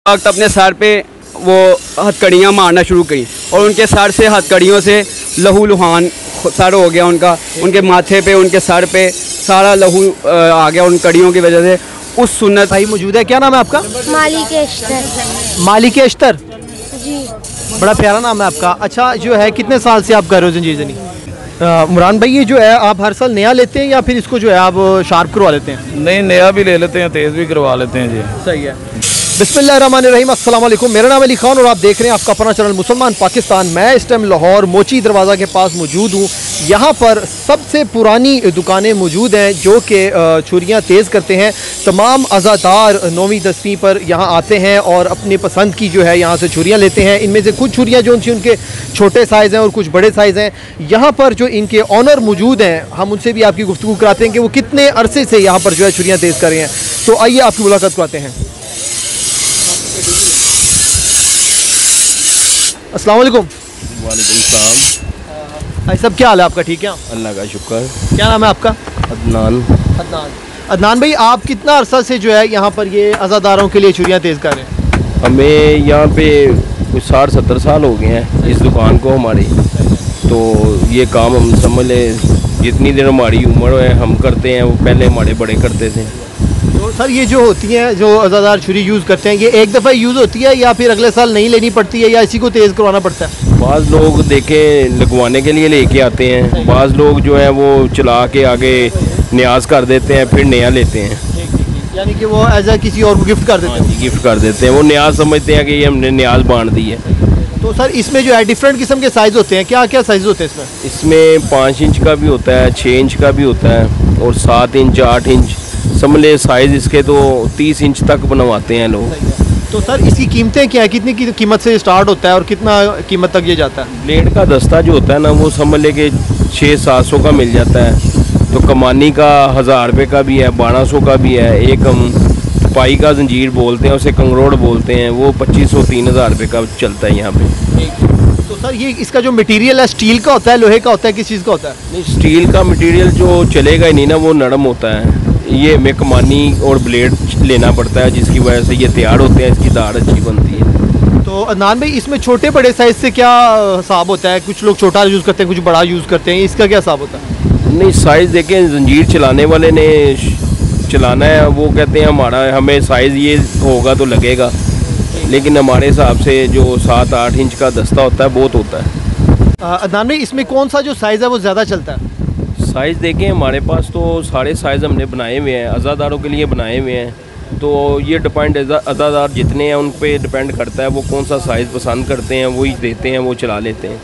वक्त अपने सर पे वो हथकड़ियाँ मारना शुरू की और उनके सर से हथकड़ियों से लहू लुहान सर हो गया उनका, उनके माथे पे उनके सर पे सारा लहू आ गया उन कड़ियों की वजह से। उस सुन्नत भाई मौजूद है, क्या नाम है आपका? मालिक अख्तर। मालिक अख्तर जी, बड़ा प्यारा नाम है आपका। अच्छा, जो है कितने साल से आप कर रहे हो जंजीर ज़नी? इमरान भाई, ये जो है आप हर साल नया लेते हैं या फिर इसको जो है आप शार्प करवा लेते हैं? नहीं, नया भी ले लेते हैं, तेज़ भी करवा लेते हैं जी। सही है। बिस्मिल्लाहिर्रहमानिर्रहीम, अस्सलाम वालेकुम। मेरा नाम अली खान और आप देख रहे हैं आपका अपना चैनल मुसलमान पाकिस्तान। मैं इस टाइम लाहौर मोची दरवाज़ा के पास मौजूद हूँ। यहाँ पर सबसे पुरानी दुकानें मौजूद हैं जो कि छुरियाँ तेज़ करते हैं। तमाम अज़ादार 9वीं 10वीं पर यहाँ आते हैं और अपनी पसंद की जो है यहाँ से छुरियाँ लेते हैं। इनमें से कुछ छुरियाँ जो उनके छोटे साइज़ हैं और कुछ बड़े साइज़ हैं। यहाँ पर जो इनके ऑनर मौजूद हैं, हम उनसे भी आपकी गुफ्तगू कराते हैं कि वो कितने अरसे से यहाँ पर जो है छुरियाँ तेज़ कर रहे हैं। तो आइए आपकी मुलाकात कराते हैं। अस्सलाम वालेकुम। वालेकुम सलाम। भाई साहब, क्या हाल है आपका? ठीक है, अल्लाह का शुक्र। क्या नाम है आपका? अदनान। अदनान भाई, आप कितना अरसा से जो है यहाँ पर ये अज़ादारों के लिए छुरियाँ तेज़ कर रहे हैं? हमें यहाँ पे कुछ 60-70 साल हो गए हैं इस दुकान को हमारी। तो ये काम हम समझ ले जितनी देर हमारी उम्र है हम करते हैं, वो पहले हमारे बड़े करते थे। तो सर, ये जो होती हैं, जो अज़ादार छुरी यूज़ करते हैं, ये एक दफ़ा यूज़ होती है या फिर अगले साल नहीं लेनी पड़ती है या इसी को तेज़ करवाना पड़ता है? बाज़ लोग देखें लगवाने के लिए लेके आते हैं, बाज़ लोग जो है वो चला के आगे न्याज कर देते हैं, फिर नया लेते हैं। यानी कि वो एज किसी और को गिफ्ट कर देते हैं? गिफ्ट कर देते हैं, वो न्याज समझते हैं कि ये हमने न्याज बांट दी है। तो सर, इसमें जो है डिफरेंट किस्म के साइज़ होते हैं, क्या क्या साइज़ होते हैं इसमें? इसमें 5 इंच का भी होता है, 6 इंच का भी होता है और 7 इंच 8 इंच समझ ले साइज़ इसके तो 30 इंच तक बनवाते हैं लोग। तो सर, इसकी कीमतें क्या है? कितनी की कीमत से स्टार्ट होता है और कितना कीमत तक ये जाता है? ब्लेड का दस्ता जो होता है ना, वो समझ ले कि 600-700 का मिल जाता है। तो कमानी का 1000 रुपये का भी है, 1200 का भी है। एक हम पाई का जंजीर बोलते हैं, उसे कंगरोड़ बोलते हैं, वो 2500-3000 रुपये का चलता है यहाँ पे। तो सर, ये इसका जो मटेरियल है स्टील का होता है, लोहे का होता है, किस चीज़ का होता है? नहीं, स्टील का मटेरियल जो चलेगा ही नहीं ना, वो नरम होता है। ये हमें कमानी और ब्लेड लेना पड़ता है जिसकी वजह से ये तैयार होते हैं, इसकी दाढ़ अच्छी बनती है। तो अदनान भाई, इसमें छोटे बड़े साइज़ से क्या हिसाब होता है? कुछ लोग छोटा यूज़ करते हैं, कुछ बड़ा यूज़ करते हैं, इसका क्या हिसाब होता है? नहीं, साइज़ देखें, जंजीर चलाने वाले ने चलाना है, वो कहते हैं हमें साइज़ ये होगा तो लगेगा, लेकिन हमारे हिसाब से जो 7-8 इंच का दस्ता होता है बहुत होता है। अदनान भाई, इसमें कौन सा जो साइज़ है वो ज़्यादा चलता है? साइज़ देखें, हमारे पास तो सारे साइज़ हमने बनाए हुए हैं, अज़ादारों के लिए बनाए हुए हैं। तो ये डिपेंड अज़ादार जितने हैं उन पे डिपेंड करता है, वो कौन सा साइज़ पसंद करते हैं वही देते हैं, वो चला लेते हैं।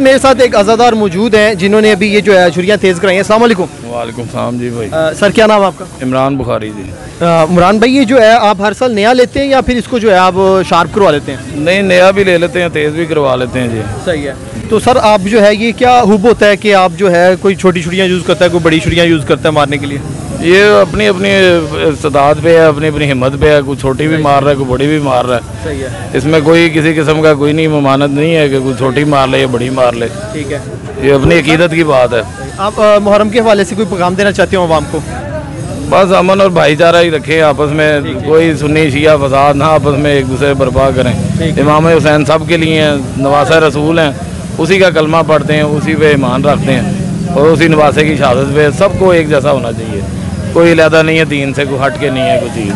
मेरे साथ एक अज़ादार मौजूद हैं जिन्होंने अभी ये जो है छुरियाँ तेज़ कराई हैं। अस्सलाम वालेकुम। वालेकुम सलाम जी भाई। सर, क्या नाम है आपका? इमरान बुखारी जी। इमरान भाई, ये जो है आप हर साल नया लेते हैं या फिर इसको जो है आप शार्प करवा लेते हैं? नहीं, नया भी ले लेते हैं, तेज़ भी करवा लेते हैं जी। सही है। तो सर, आप जो है ये क्या हुब होता है कि आप जो है कोई छोटी छुरियाँ यूज़ करता है, कोई बड़ी छुरियाँ यूज़ करता है मारने के लिए? ये अपनी अपनी इस्तेदाद पे है, अपनी अपनी हिम्मत पे है। कोई छोटी भी मार रहा है, कोई बड़ी भी मार रहा है। सही है। इसमें कोई किसी किस्म का कोई नहीं ममानत नहीं है कि कोई छोटी मार ले या बड़ी मार ले। ठीक है, ये अपनी अकीदत की बात है। आप मुहर्रम के हवाले से कोई पैगाम देना चाहते हो आवाम को? बस अमन और भाईचारा ही रखें आपस में, कोई सुन्नी शिया फसाद ना आपस में एक दूसरे बर्पा करें। इमाम हुसैन सब के लिए नवासा रसूल हैं, उसी का कलमा पढ़ते हैं, उसी पे ईमान रखते हैं और उसी नवासे की शहादत पे सबको एक जैसा होना चाहिए। कोई अलहदा नहीं है दीन से, कोई हट के नहीं है कोई चीज़।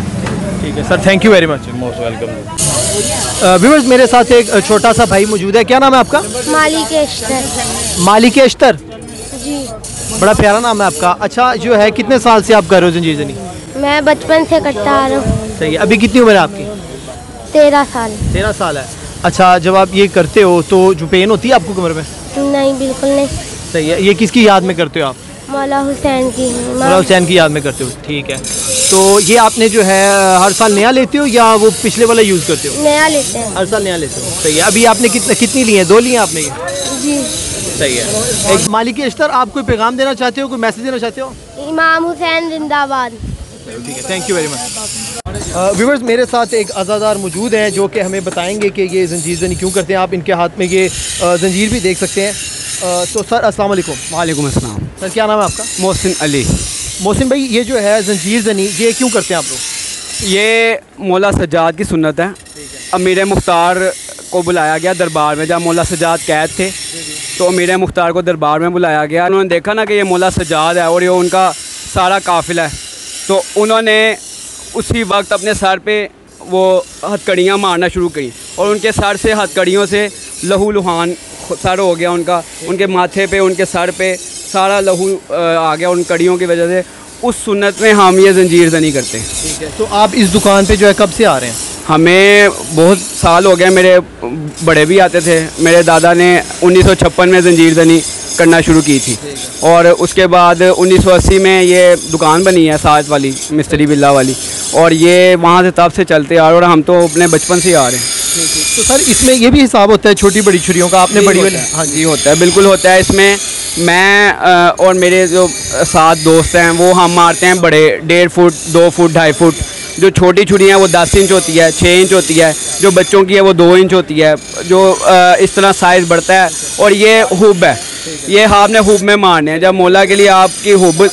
ठीक है sir, thank you very much. Most welcome. Viewers, मेरे साथ एक छोटा सा भाई मौजूद है। क्या नाम है आपका? मालिक अख्तर। मालिक अख्तर, जी, बड़ा प्यारा नाम है आपका। अच्छा, जो है कितने साल से आप कर रहे हो जंजीर ज़नी? मैं बचपन से करता आ रहा हूँ। सही है। अभी कितनी उम्र है आपकी? 13 साल। 13 साल है। अच्छा, जब आप ये करते हो तो जो पेन होती है आपको कमर में? नहीं, बिल्कुल नहीं। सही है। ये किसकी याद में करते हो आप? मौला हुसैन की। मौला हुसैन की याद में करते हो, ठीक है। तो ये आपने जो है हर साल नया लेते हो या वो पिछले वाला यूज़ करते हो? नया लेते हैं। हर साल नया लेते हो, सही है। अभी आपने कितनी ली हैं? 2 ली हैं आपने? जी, सही है। एक मालिक अख्तर, आप कोई पैगाम देना चाहते हो, कोई मैसेज देना चाहते हो? इमाम हुसैन जिंदाबाद। ठीक है, thank you very much. Viewers, मेरे साथ एक अज़ादार मौजूद हैं जो कि हमें बताएंगे कि ये जंजीर ज़नी क्यों करते हैं। आप इनके हाथ में ये जंजीर भी देख सकते हैं। तो सर, अस्सलाम वालेकुम। वालेकुम अस्सलाम। सर, क्या नाम है आपका? मोहसिन अली। मोहसिन भाई, ये जो है जंजीर ज़नी, ये क्यों करते हैं आप लोग? ये मौला सज्जाद की सुन्नत है। अमीर मुख्तार को बुलाया गया दरबार में, जब मौला सज्जाद कैद थे तो अमीर मुख्तार को दरबार में बुलाया गया। उन्होंने देखा ना कि ये मौला सज्जाद है और ये उनका सारा काफिला है, तो उन्होंने उसी वक्त अपने सर पे वो हथकड़ियाँ मारना शुरू की और उनके सर से हथकड़ियों से लहू लुहान सर हो गया उनका, उनके माथे पे उनके सर पे सारा लहू आ गया उन कड़ियों की वजह से। उस सुन्नत में हम ये जंजीर ज़नी करते हैं। ठीक है, तो आप इस दुकान पे जो है कब से आ रहे हैं? हमें बहुत साल हो गए, मेरे बड़े भी आते थे। मेरे दादा ने 1956 में जंजीर ज़नी करना शुरू की थी और उसके बाद 1980 में ये दुकान बनी है साथ वाली मिस्त्री बिल्ला वाली, और ये वहाँ से तब से चलते आ रहे और हम तो अपने बचपन से ही आ रहे हैं। तो सर इसमें ये भी हिसाब होता है छोटी बड़ी छुरियों का? आपने बड़ी वाली? हाँ जी होता है, बिल्कुल होता है। इसमें मैं और मेरे जो 7 दोस्त हैं वो हम मारते हैं बड़े 1.5 फुट 2 फुट 2.5 फुट। जो छोटी छुरी हैं वो 10 इंच होती है, 6 इंच होती है। जो बच्चों की है वो 2 इंच होती है। जो इस तरह साइज़ बढ़ता है। और ये हुब है, ये आपने हुब में मारने हैं। जब मौला के लिए आपकी हुब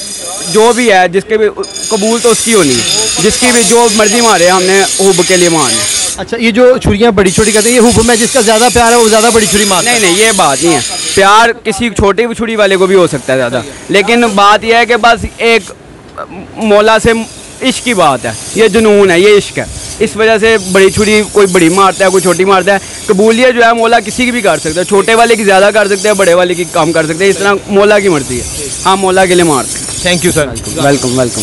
जो भी है, जिसके भी कबूल तो उसकी होनी है, जिसकी भी जो मर्जी मारे हमने हुब के लिए मारने। अच्छा, ये जो छुरियाँ बड़ी छोटी कहते हैं, ये हुब में जिसका ज़्यादा प्यार है वो ज़्यादा बड़ी छुरी मारता है? नहीं, ये बात नहीं है। प्यार किसी छोटी छुरी वाले को भी हो सकता है ज़्यादा, लेकिन बात यह है कि बस एक मौला से इश्क की बात है, ये जुनून है, ये इश्क है। इस वजह से बड़ी छुरी कोई बड़ी मारता है, कोई छोटी मारता है। कबूलियत जो है मौला किसी की भी कर सकता है, छोटे वाले की ज़्यादा कर सकते हैं, बड़े वाले की कम कर सकते हैं। इस तरह मौला की मर्जी है, हम मौला के लिए मारते हैं। Thank you sir. Welcome welcome.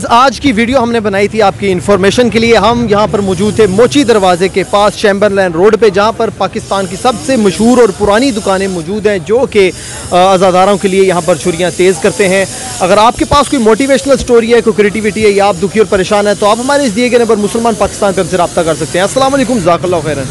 आज की वीडियो हमने बनाई थी आपकी इन्फॉर्मेशन के लिए। हम यहाँ पर मौजूद थे मोची दरवाजे के पास चैम्बरलैन रोड पे, जहाँ पर पाकिस्तान की सबसे मशहूर और पुरानी दुकानें मौजूद हैं जो कि आज़ादारों के लिए यहाँ पर छुरियाँ तेज़ करते हैं। अगर आपके पास कोई मोटिवेशनल स्टोरी है, कोई क्रिएटिविटी है या आप दुखी और परेशान है तो आप हमारे इस दिए गए नंबर मुसलमान पाकिस्तान पर हमसे रब्ता कर सकते हैं। अस्सलाम वालेकुम, जज़ाकल्लाहु खैरन।